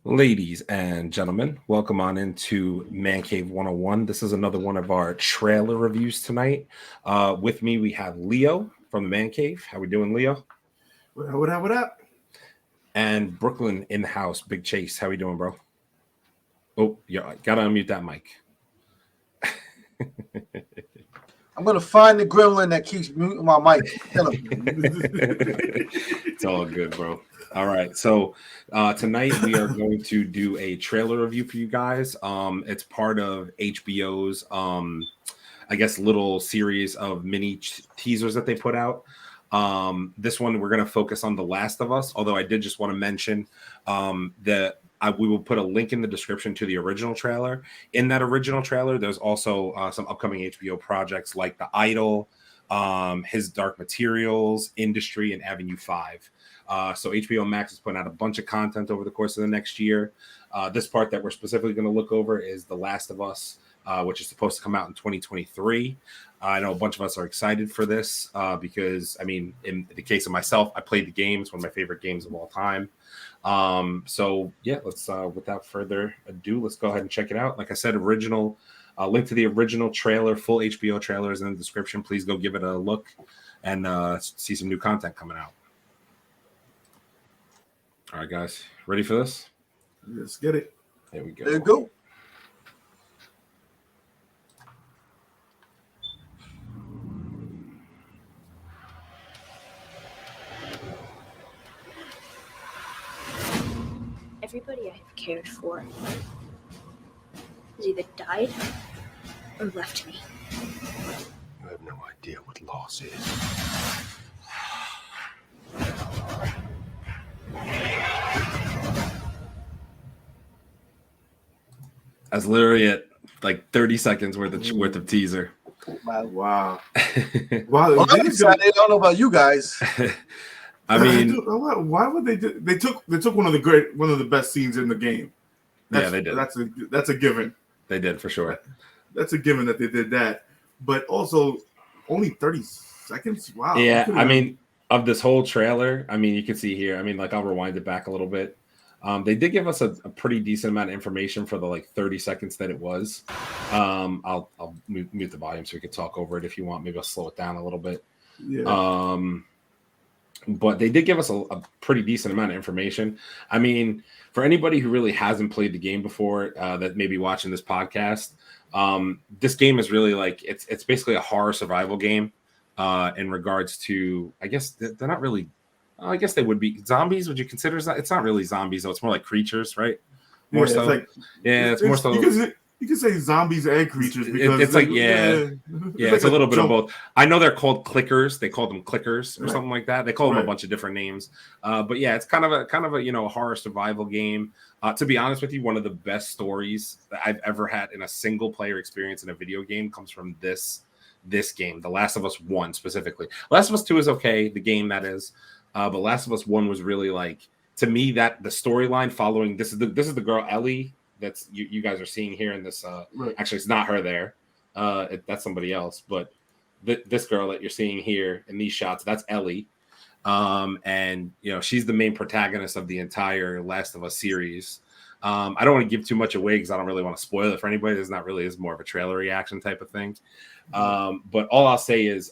Ladies and gentlemen, welcome on into Mancave101. This is another one of our trailer reviews tonight. With me, we have Leo from the Man Cave. How we doing, Leo? What up, what up? And Brooklyn in the house, Big Chase. How we doing, bro? Oh, yeah, gotta unmute that mic. I'm gonna find the gremlin that keeps muting my mic. It's all good, bro. All right, so tonight we are going to do a trailer review for you guys. It's part of HBO's, I guess, little series of mini teasers that they put out. This one we're going to focus on The Last of Us. Although I did just want to mention that we will put a link in the description to the original trailer. In that original trailer, there's also some upcoming HBO projects like The Idol, His Dark Materials, Industry, and Avenue 5. So HBO Max is putting out a bunch of content over the course of the next year. This part that we're specifically going to look over is The Last of Us, which is supposed to come out in 2023. I know a bunch of us are excited for this because, I mean, in the case of myself, I played the game. It's one of my favorite games of all time. So yeah, let's without further ado, let's go ahead and check it out. Like I said, original link to the original trailer, full HBO trailer is in the description. Please go give it a look and see some new content coming out. All right, guys, ready for this? Let's get it. There we go. There you go. Everybody I've cared for has either died or left me. You have no idea what loss is. That's literally it. Like 30 seconds worth of teaser. Wow. Well, I'm excited. I don't know about you guys. I mean, why would they do? They took one of the best scenes in the game. Yeah, they did. That's a given. They did for sure. That's a given that they did that. But also, only 30 seconds. Wow. Yeah, I mean, of this whole trailer, I mean, you can see here. I mean, like I'll rewind it back a little bit. They did give us a pretty decent amount of information for the like 30 seconds that it was. I'll mute the volume so we can talk over it if you want. Maybe I'll slow it down a little bit. Yeah. But they did give us a pretty decent amount of information. I mean, for anybody who really hasn't played the game before, that may be watching this podcast, this game is really like it's basically a horror survival game. In regards to, I guess they're not really. I guess they would be zombies. Would you consider that? It's not really zombies though. It's more like creatures, right? More so. It's more so. You can say zombies and creatures because it's like it's a little bit of both. I know they're called clickers. They call them clickers or something like that. They call them a bunch of different names. But yeah, it's kind of a horror survival game. To be honest with you, one of the best stories that I've ever had in a single player experience in a video game comes from this game, The Last of Us 1 specifically. Last of Us 2 is okay, the game that is. But Last of Us 1 was really like, to me, that the storyline following this is the girl Ellie that's you guys are seeing here in this. Actually, it's not her there. That's somebody else. But this girl that you're seeing here in these shots, that's Ellie. And she's the main protagonist of the entire Last of Us series. I don't want to give too much away because I don't really want to spoil it for anybody. It's more of a trailer reaction type of thing. But all I'll say is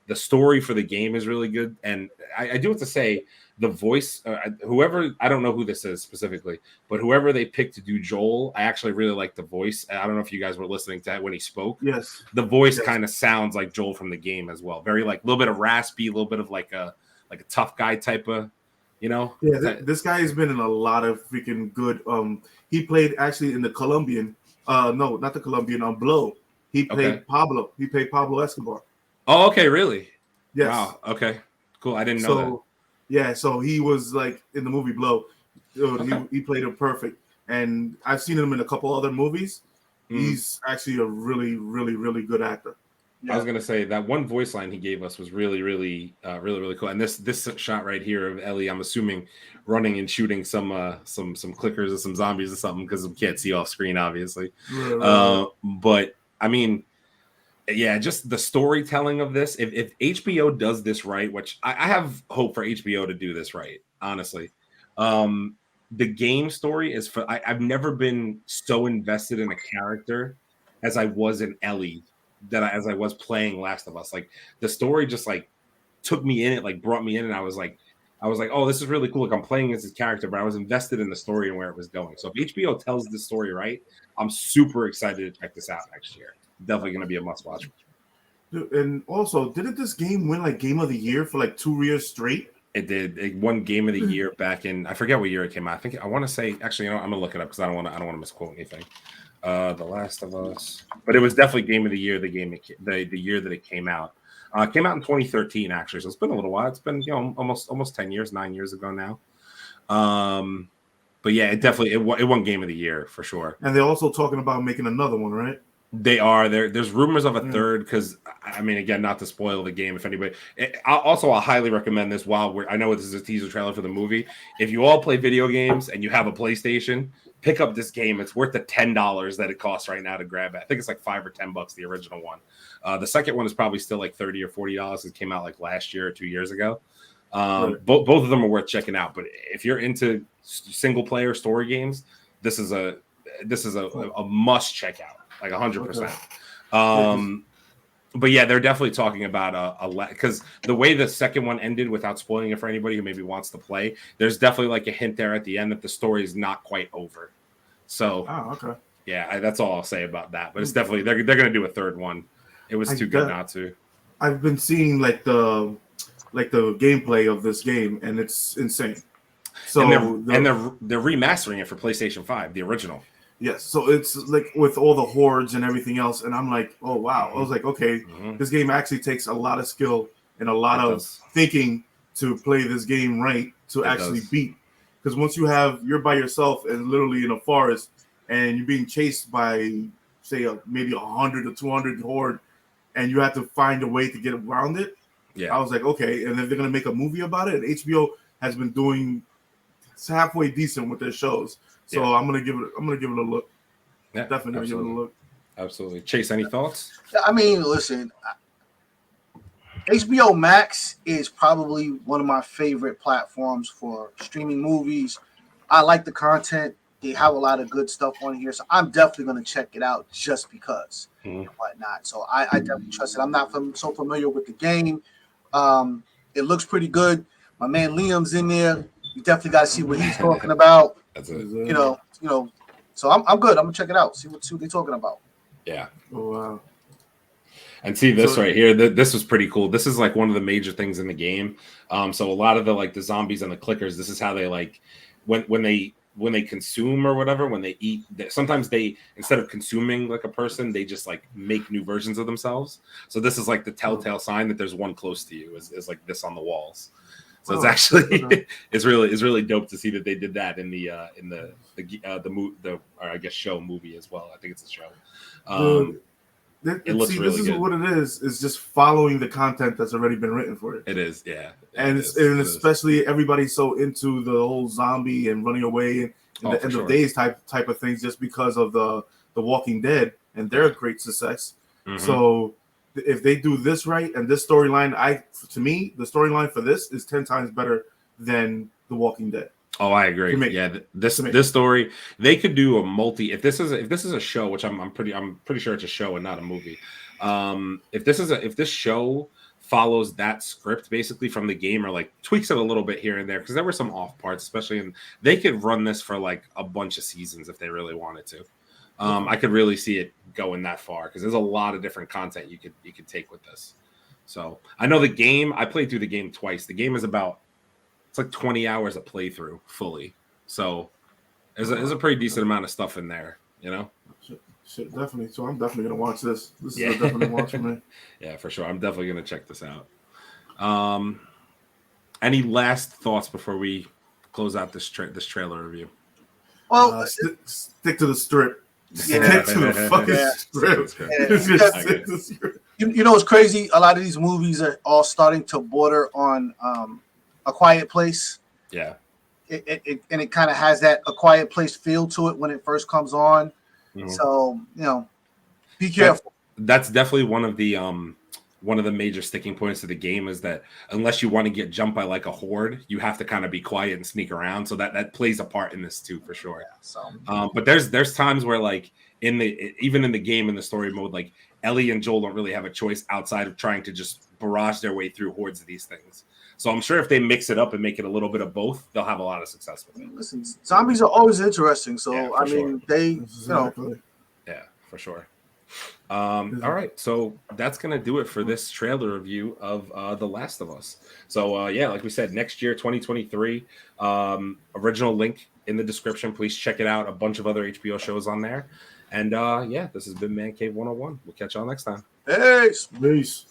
the story for the game is really good. And I do have to say the voice, whoever, I don't know who this is specifically, but whoever they picked to do Joel, I actually really like the voice. I don't know if you guys were listening to that when he spoke. Yes. The voice kind of sounds like Joel from the game as well. Very like a little bit of raspy, a little bit of like a tough guy type of, Yeah, this guy has been in a lot of freaking good. He played actually in the Colombian. No, not the Colombian. Blow. He played Pablo. He played Pablo Escobar. Oh, okay, really? Yes. Wow. Okay. Cool. I didn't know that. Yeah, so he was like in the movie Blow. He played him perfect, and I've seen him in a couple other movies. He's actually a really, really, really good actor. Yeah. I was gonna say that one voice line he gave us was really, really, really cool. And this shot right here of Ellie, I'm assuming running and shooting some clickers or some zombies or something because we can't see off screen, obviously. But I mean, yeah, just the storytelling of this. If HBO does this right, which I have hope for HBO to do this right, honestly. the game story is for. I've never been so invested in a character as I was in Ellie as I was playing Last of Us. Like the story just like took me in, it like brought me in, and I was like, oh, this is really cool. Like I'm playing as this character, but I was invested in the story and where it was going. So if HBO tells this story right, I'm super excited to check this out next year. Definitely going to be a must watch. And also, didn't this game win like Game of the Year for like 2 years straight? It did. It won Game of the Year back in, I forget what year it came out. I want to say, actually, I'm gonna look it up because I don't want to misquote anything. The Last of Us, but it was definitely Game of the Year. The year that it came out. Came out in 2013, actually, so it's been a little while. It's been almost 10 years, 9 years ago now. But yeah, it won Game of the Year for sure. And they're also talking about making another one, right? They are there. There's rumors of a third because I mean, again, not to spoil the game. If anybody, I'll highly recommend this. I know this is a teaser trailer for the movie. If you all play video games and you have a PlayStation, pick up this game. It's worth the $10 that it costs right now to grab it. I think it's like $5 or $10, the original one. The second one is probably still like $30 or $40. It came out like last year or 2 years ago. Both of them are worth checking out. But if you're into single player story games, this is a must check out, like 100%. But yeah, they're definitely talking about because the way the second one ended, without spoiling it for anybody who maybe wants to play, there's definitely like a hint there at the end that the story is not quite over. So, yeah, that's all I'll say about that. But it's definitely they're going to do a third one. It was too good not to. I've been seeing like the gameplay of this game, and it's insane. So they're remastering it for PlayStation 5, the original. Yes, so it's like with all the hordes and everything else, and I'm like, oh wow. I was like, okay, this game actually takes a lot of skill and a lot of thinking to play this game right to actually beat. Because once you're by yourself and literally in a forest, and you're being chased by say maybe 100 or 200 horde, and you have to find a way to get around it. Yeah, I was like, okay, and then they're gonna make a movie about it. And HBO has been doing halfway decent with their shows. So I'm gonna give it a look. Yeah, definitely gonna give it a look. Absolutely. Chase, any thoughts? I mean, listen, HBO Max is probably one of my favorite platforms for streaming movies. I like the content. They have a lot of good stuff on here, so I'm definitely gonna check it out just because and whatnot. So I definitely trust it. I'm not so familiar with the game. It looks pretty good. My man Liam's in there. You definitely got to see what he's talking about. That's it. You know. So I'm good. I'm gonna check it out. See what they're talking about. Yeah. Oh wow. And see this right here. This was pretty cool. This is like one of the major things in the game. So a lot of the zombies and the clickers. This is how they like when they consume or whatever. When they eat, sometimes they instead of consuming like a person, they just like make new versions of themselves. So this is like the telltale sign that there's one close to you. Is like this on the walls. So it's actually it's really dope to see that they did that in the or I guess show movie as well. I think it's a show. It looks really good. This is what it is. It's just following the content that's already been written for it. It is, yeah. And especially everybody's so into the whole zombie and running away and the end of days type of things just because of the Walking Dead and their great success. So if they do this right and this storyline, to me, the storyline for this is 10 times better than The Walking Dead. Oh, I agree. Yeah, this story, they could do a multi. If this is a show, which I'm pretty sure it's a show and not a movie. If this show follows that script basically from the game or like tweaks it a little bit here and there, because there were some off parts, especially in they could run this for like a bunch of seasons if they really wanted to. I could really see it going that far because there's a lot of different content you could take with this. So I know the game. I played through the game twice. The game is it's like 20 hours of playthrough fully. So there's a pretty decent amount of stuff in there, you know. Shit, definitely. So I'm definitely gonna watch this. This is a definitely watch for me. Yeah, for sure. I'm definitely gonna check this out. Any last thoughts before we close out this trailer review? Well, stick to the strip. Stick to the fucking strip. You know what's crazy? A lot of these movies are all starting to border on A Quiet Place. Yeah. It kind of has that A Quiet Place feel to it when it first comes on. So, be careful. That's definitely one of the one of the major sticking points of the game is that unless you want to get jumped by like a horde, you have to kind of be quiet and sneak around. So that plays a part in this too, for sure. Yeah, so But there's times where like even in the game in the story mode, like Ellie and Joel don't really have a choice outside of trying to just barrage their way through hordes of these things. So I'm sure if they mix it up and make it a little bit of both, they'll have a lot of success with it. listen, zombies are always interesting. So Yeah, I for mean, sure. they Exactly. Yeah, for sure. All right, so that's gonna do it for this trailer review of The Last of Us. So yeah, like we said, next year 2023. Original link in the description. Please check it out. A bunch of other HBO shows on there. And yeah, this has been Man Cave 101. We'll catch y'all next time. Peace. Peace.